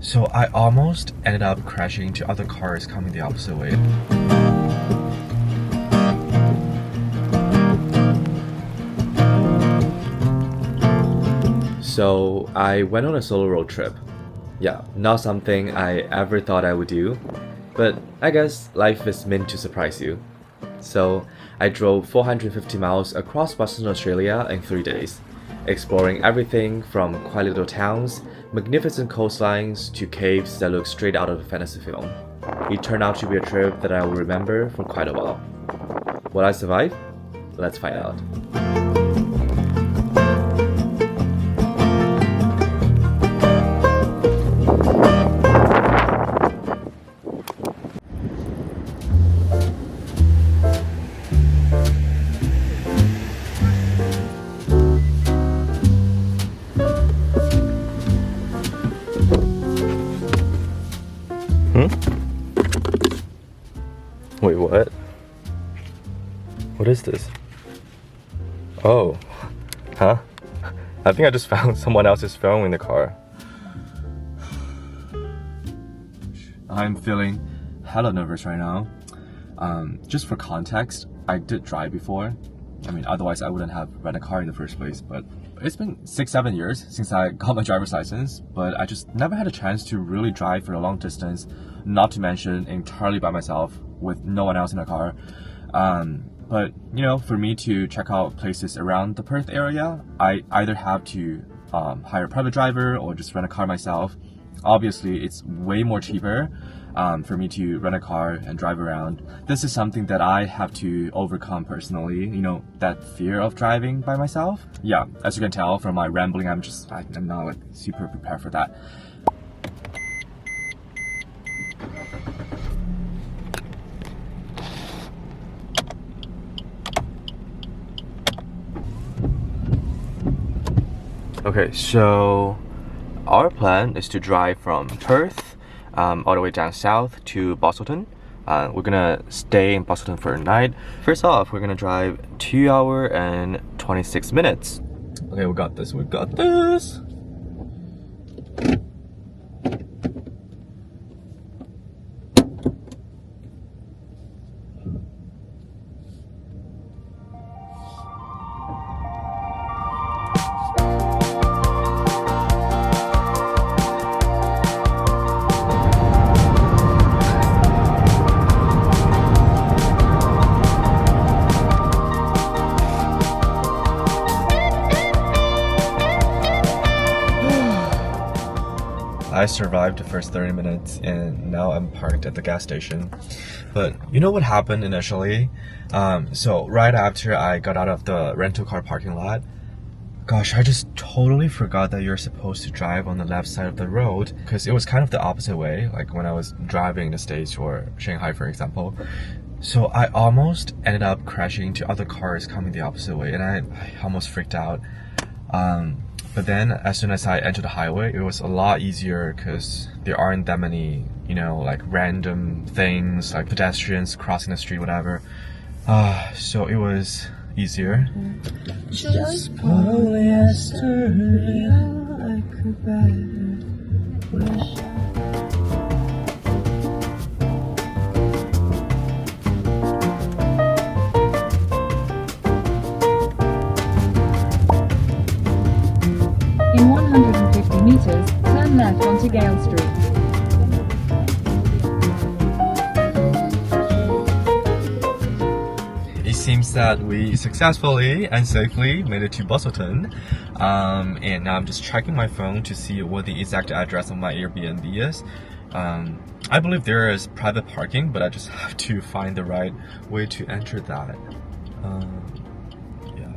So I almost ended up crashing into other cars coming the opposite way. So I went on a solo road trip. Yeah, not something I ever thought I would do, but I guess life is meant to surprise you. So I drove 450 miles across Western Australia in 3 days, exploring everything from quiet little towns, magnificent coastlines, to caves that look straight out of a fantasy film. It turned out to be a trip that I will remember for quite a while. Will I survive? Let's find out. Wait, what? What is this? Oh, huh? I think I just found someone else's phone in the car. I'm feeling hella nervous right now. Just for context, I did drive before. I mean, otherwise I wouldn't have rented a car in the first place, but it's been 6-7 years since I got my driver's license, but I just never had a chance to really drive for a long distance, not to mention entirely by myself with no one else in the car. But you know, for me to check out places around the Perth area, I either have to hire a private driver or just rent a car myself. Obviously, it's way more cheaper for me to rent a car and drive around. This is something that I have to overcome personally, you know, that fear of driving by myself. Yeah, as you can tell from my rambling, I'm not like super prepared for that. Okay, so our plan is to drive from Perth all the way down south to Busselton. We're gonna stay in Busselton for a night. First off, we're gonna drive 2 hours and 26 minutes. Okay, we got this, we got this! I survived the first 30 minutes and now I'm parked at the gas station. But you know what happened initially? So right after I got out of the rental car parking lot, gosh, I just totally forgot that you're supposed to drive on the left side of the road, because it was kind of the opposite way, like when I was driving in the States or Shanghai, for example. So I almost ended up crashing into other cars coming the opposite way, and I almost freaked out. But then as soon as I entered the highway, it was a lot easier because there aren't that many, you know, like random things like pedestrians crossing the street, whatever. So it was easier. Just probably yesterday I could better wish. In 150 meters, turn left onto Gale Street. It seems that we successfully and safely made it to Busselton. And now I'm just checking my phone to see what the exact address of my Airbnb is. I believe there is private parking, but I just have to find the right way to enter that. Yeah.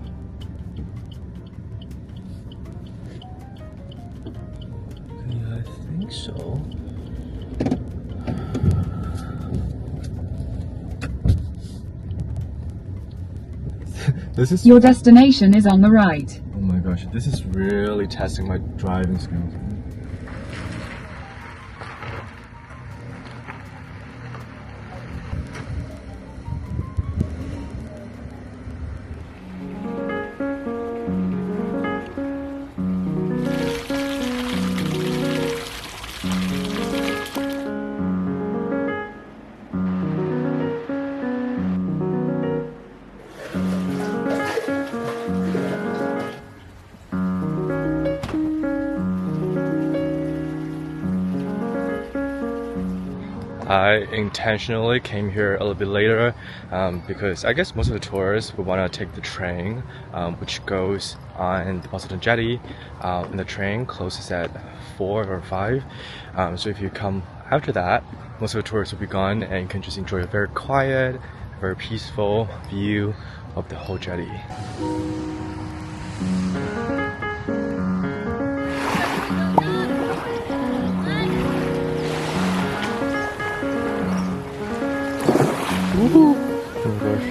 Okay, I think so. Your destination is on the right. Oh my gosh, this is really testing my driving skills. I intentionally came here a little bit later because I guess most of the tourists would want to take the train, which goes on the busselton jetty, and the train closes at 4 or 5. So if you come after that, most of the tourists will be gone, and you can just enjoy a very quiet, very peaceful view of the whole jetty. Oh my gosh.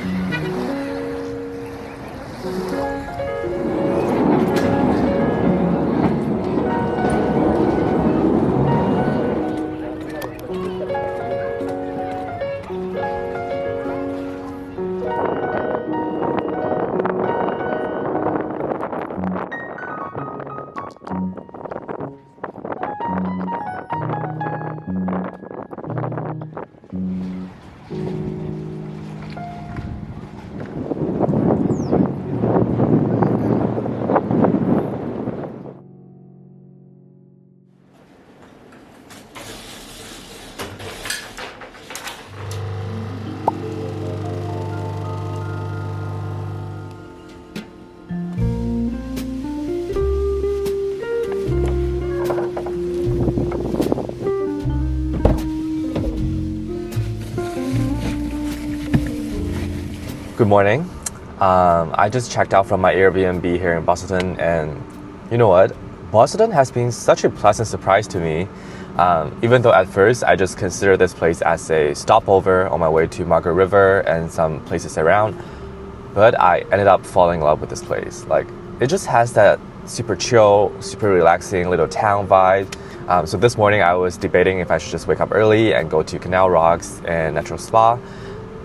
Good morning. I just checked out from my Airbnb here in Busselton, and you know what? Busselton has been such a pleasant surprise to me. Even though at first I just considered this place as a stopover on my way to Margaret River and some places around, but I ended up falling in love with this place. Like, it just has that super chill, super relaxing little town vibe. So this morning I was debating if I should just wake up early and go to Canal Rocks and Natural Spa.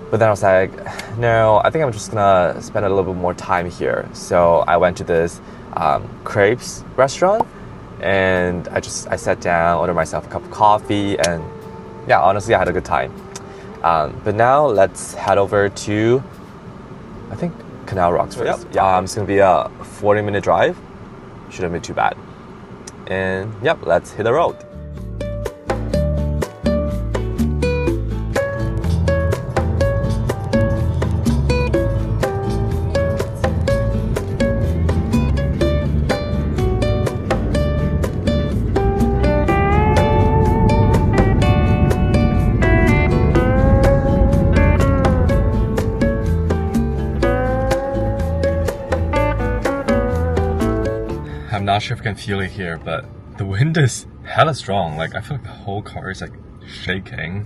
But then I was like, no, I think I'm just gonna spend a little bit more time here. So I went to this crepes restaurant, and I sat down, ordered myself a cup of coffee, and yeah, honestly, I had a good time. But now let's head over to, I think, Canal Rocks first. Yep. Yeah, it's gonna be a 40-minute drive. Shouldn't be too bad. And yep, let's hit the road. I'm not sure if you can feel it here, but the wind is hella strong. Like, I feel like the whole car is like shaking.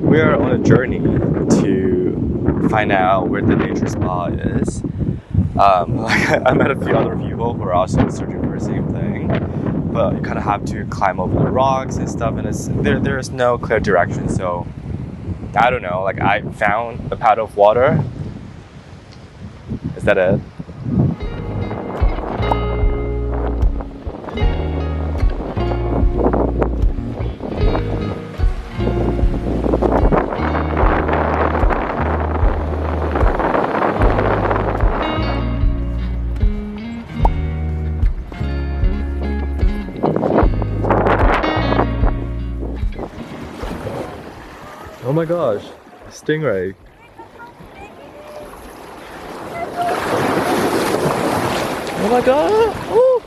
We are on a journey to find out where the nature spa is. I met a few other people who are also searching for the same thing, but you kind of have to climb over the rocks and stuff, and there is no clear direction. So I don't know. Like, I found a paddle of water. Is that it? Oh my gosh, stingray. Oh my god! Ooh.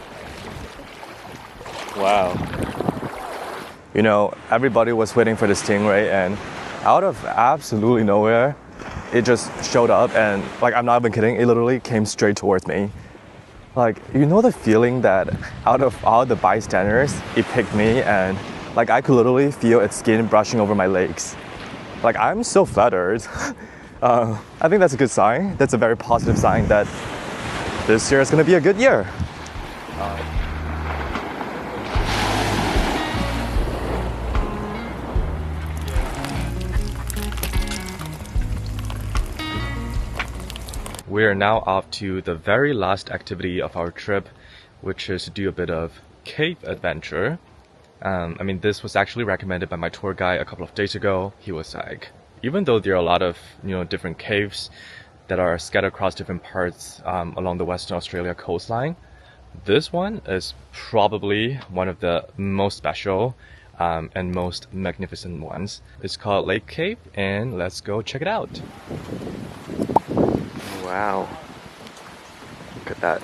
Wow. You know, everybody was waiting for the stingray, and out of absolutely nowhere, it just showed up, and like, I'm not even kidding, it literally came straight towards me. Like, you know the feeling that out of all the bystanders, it picked me, and like, I could literally feel its skin brushing over my legs. Like, I'm so flattered. I think that's a good sign. That's a very positive sign that this year is going to be a good year. We are now off to the very last activity of our trip, which is to do a bit of cave adventure. This was actually recommended by my tour guide a couple of days ago. He was like, even though there are a lot of different caves that are scattered across different parts along the Western Australia coastline, this one is probably one of the most special and most magnificent ones. It's called Lake Cave, and let's go check it out. Wow, look at that.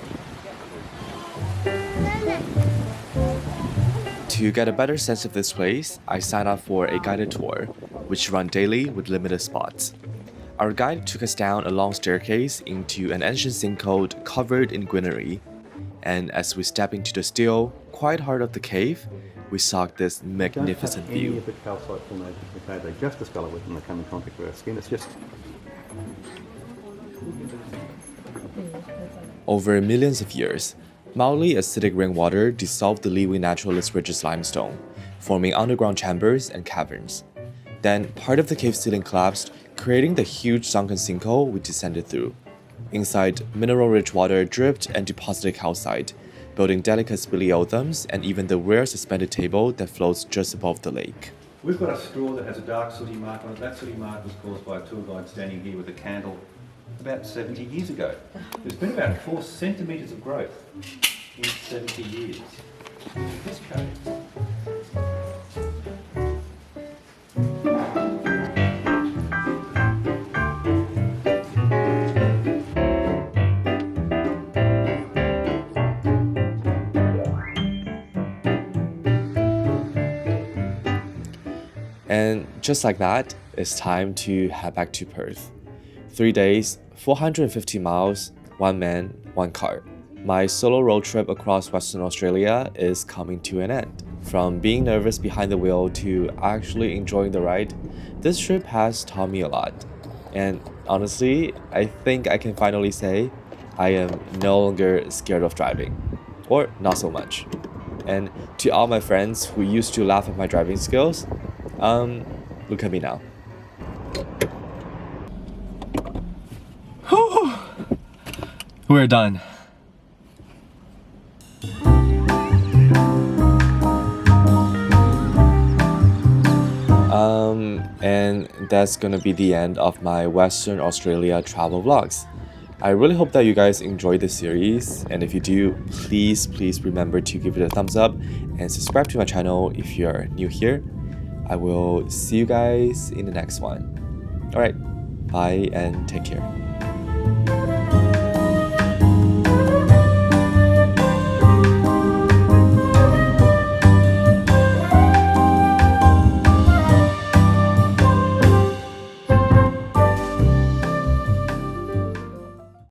To get a better sense of this place, I signed up for a guided tour, which run daily with limited spots. Our guide took us down a long staircase into an ancient sinkhole covered in greenery, and as we stepped into the still, quiet heart of the cave, we saw this magnificent view. Any of the calcite formations in the cave, they just discolour when they come in contact with our skin. It's just... Over millions of years, mildly acidic rainwater dissolved the leeway naturalist ridges limestone, forming underground chambers and caverns. Then, part of the cave ceiling collapsed, creating the huge sunken sinkhole we descended through. Inside, mineral-rich water dripped and deposited calcite, building delicate speleothems and even the rare suspended table that floats just above the lake. We've got a straw that has a dark sooty mark on it. That sooty mark was caused by a tour guide standing here with a candle about 70 years ago. There's been about 4 centimetres of growth in 70 years. This cave. And just like that, it's time to head back to Perth. 3 days, 450 miles, 1 man, 1 car. My solo road trip across Western Australia is coming to an end. From being nervous behind the wheel to actually enjoying the ride, this trip has taught me a lot. And honestly, I think I can finally say I am no longer scared of driving. Or not so much. And to all my friends who used to laugh at my driving skills, look at me now. We're done. And that's gonna be the end of my Western Australia travel vlogs. I really hope that you guys enjoyed this series, and if you do, please remember to give it a thumbs up and subscribe to my channel if you are new here. I will see you guys in the next one. Alright, bye and take care.